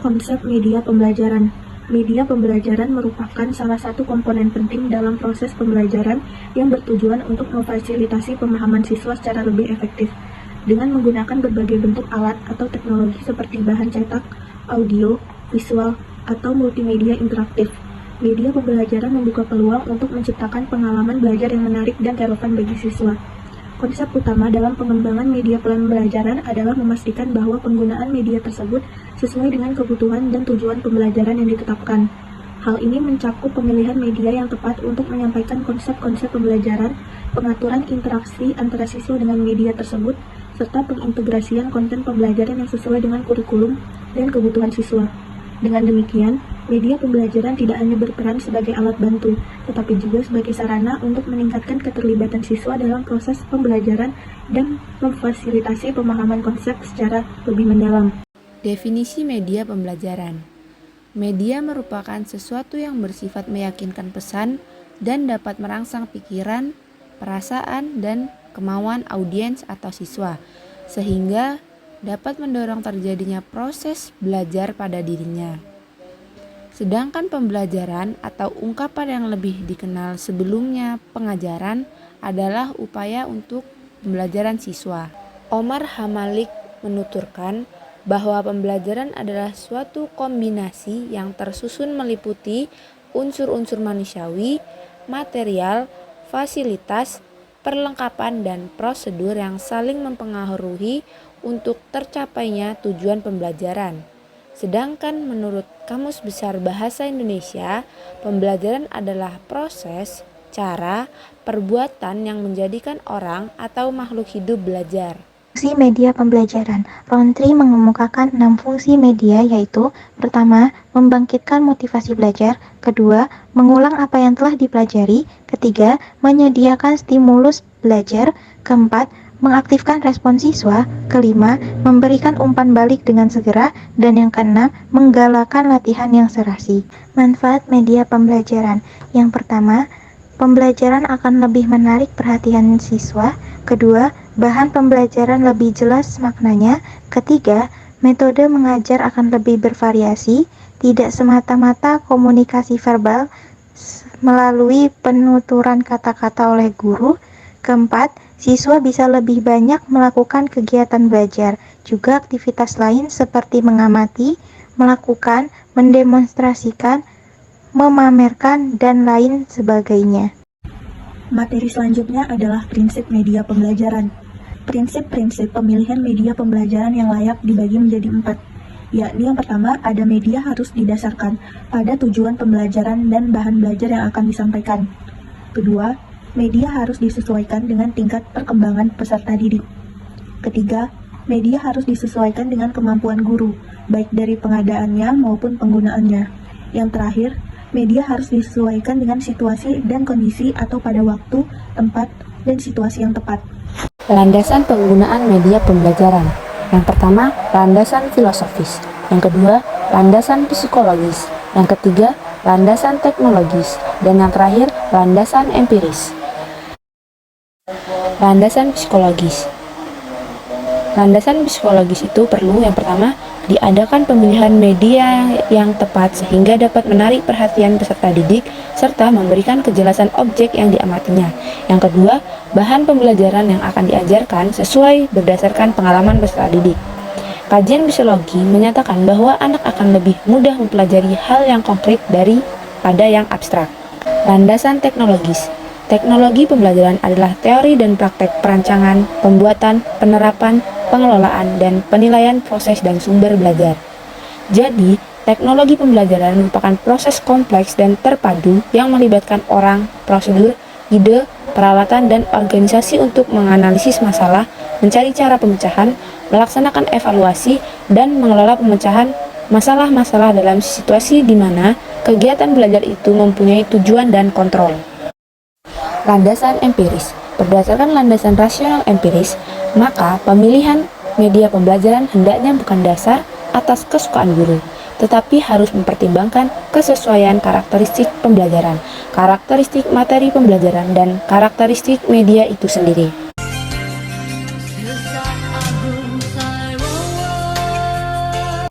Konsep media pembelajaran. Media pembelajaran merupakan salah satu komponen penting dalam proses pembelajaran yang bertujuan untuk memfasilitasi pemahaman siswa secara lebih efektif. Dengan menggunakan berbagai bentuk alat atau teknologi seperti bahan cetak, audio, visual, atau multimedia interaktif, media pembelajaran membuka peluang untuk menciptakan pengalaman belajar yang menarik dan relevan bagi siswa. Konsep utama dalam pengembangan media pembelajaran adalah memastikan bahwa penggunaan media tersebut sesuai dengan kebutuhan dan tujuan pembelajaran yang ditetapkan. Hal ini mencakup pemilihan media yang tepat untuk menyampaikan konsep-konsep pembelajaran, pengaturan interaksi antara siswa dengan media tersebut, serta pengintegrasian konten pembelajaran yang sesuai dengan kurikulum dan kebutuhan siswa. Dengan demikian, media pembelajaran tidak hanya berperan sebagai alat bantu, tetapi juga sebagai sarana untuk meningkatkan keterlibatan siswa dalam proses pembelajaran dan memfasilitasi pemahaman konsep secara lebih mendalam. Definisi media pembelajaran. Media merupakan sesuatu yang bersifat meyakinkan pesan dan dapat merangsang pikiran, perasaan, dan kemauan audiens atau siswa, sehingga dapat mendorong terjadinya proses belajar pada dirinya. Sedangkan pembelajaran atau ungkapan yang lebih dikenal sebelumnya pengajaran adalah upaya untuk pembelajaran siswa. Omar Hamalik menuturkan bahwa pembelajaran adalah suatu kombinasi yang tersusun meliputi unsur-unsur manusiawi, material, fasilitas, perlengkapan, dan prosedur yang saling mempengaruhi untuk tercapainya tujuan pembelajaran. Sedangkan menurut Kamus Besar Bahasa Indonesia, pembelajaran adalah proses, cara, perbuatan yang menjadikan orang atau makhluk hidup belajar. Fungsi media pembelajaran. Rountree mengemukakan 6 fungsi media, yaitu: pertama, membangkitkan motivasi belajar; kedua, mengulang apa yang telah dipelajari; ketiga, menyediakan stimulus belajar; keempat, mengaktifkan respon siswa; kelima, memberikan umpan balik dengan segera; dan yang keenam, menggalakkan latihan yang serasi. Manfaat media pembelajaran. Yang pertama, pembelajaran akan lebih menarik perhatian siswa. Kedua, bahan pembelajaran lebih jelas maknanya. Ketiga, metode mengajar akan lebih bervariasi, tidak semata-mata komunikasi verbal melalui penuturan kata-kata oleh guru. Keempat, siswa bisa lebih banyak melakukan kegiatan belajar, juga aktivitas lain seperti mengamati, melakukan, mendemonstrasikan, memamerkan, dan lain sebagainya. Materi selanjutnya adalah prinsip media pembelajaran. Prinsip-prinsip pemilihan media pembelajaran yang layak dibagi menjadi 4, yakni yang pertama, ada media harus didasarkan pada tujuan pembelajaran dan bahan belajar yang akan disampaikan. Kedua, media harus disesuaikan dengan tingkat perkembangan peserta didik. Ketiga, media harus disesuaikan dengan kemampuan guru, baik dari pengadaannya maupun penggunaannya. Yang terakhir, media harus disesuaikan dengan situasi dan kondisi atau pada waktu, tempat, dan situasi yang tepat. Landasan penggunaan media pembelajaran. Yang pertama, landasan filosofis. Yang kedua, landasan psikologis. Yang ketiga, landasan teknologis. Dan yang terakhir, landasan empiris. Landasan psikologis. Landasan psikologis itu perlu, yang pertama, diadakan pemilihan media yang tepat sehingga dapat menarik perhatian peserta didik serta memberikan kejelasan objek yang diamatinya. Yang kedua, bahan pembelajaran yang akan diajarkan sesuai berdasarkan pengalaman peserta didik. Kajian psikologi menyatakan bahwa anak akan lebih mudah mempelajari hal yang konkret daripada yang abstrak. Landasan teknologis. Teknologi pembelajaran adalah teori dan praktek perancangan, pembuatan, penerapan, pengelolaan, dan penilaian proses dan sumber belajar. Jadi, teknologi pembelajaran merupakan proses kompleks dan terpadu yang melibatkan orang, prosedur, ide, peralatan, dan organisasi untuk menganalisis masalah, mencari cara pemecahan, melaksanakan evaluasi, dan mengelola pemecahan masalah-masalah dalam situasi di mana kegiatan belajar itu mempunyai tujuan dan kontrol. Landasan empiris. Berdasarkan landasan rasional empiris, maka pemilihan media pembelajaran hendaknya bukan dasar atas kesukaan guru, tetapi harus mempertimbangkan kesesuaian karakteristik pembelajaran, karakteristik materi pembelajaran, dan karakteristik media itu sendiri.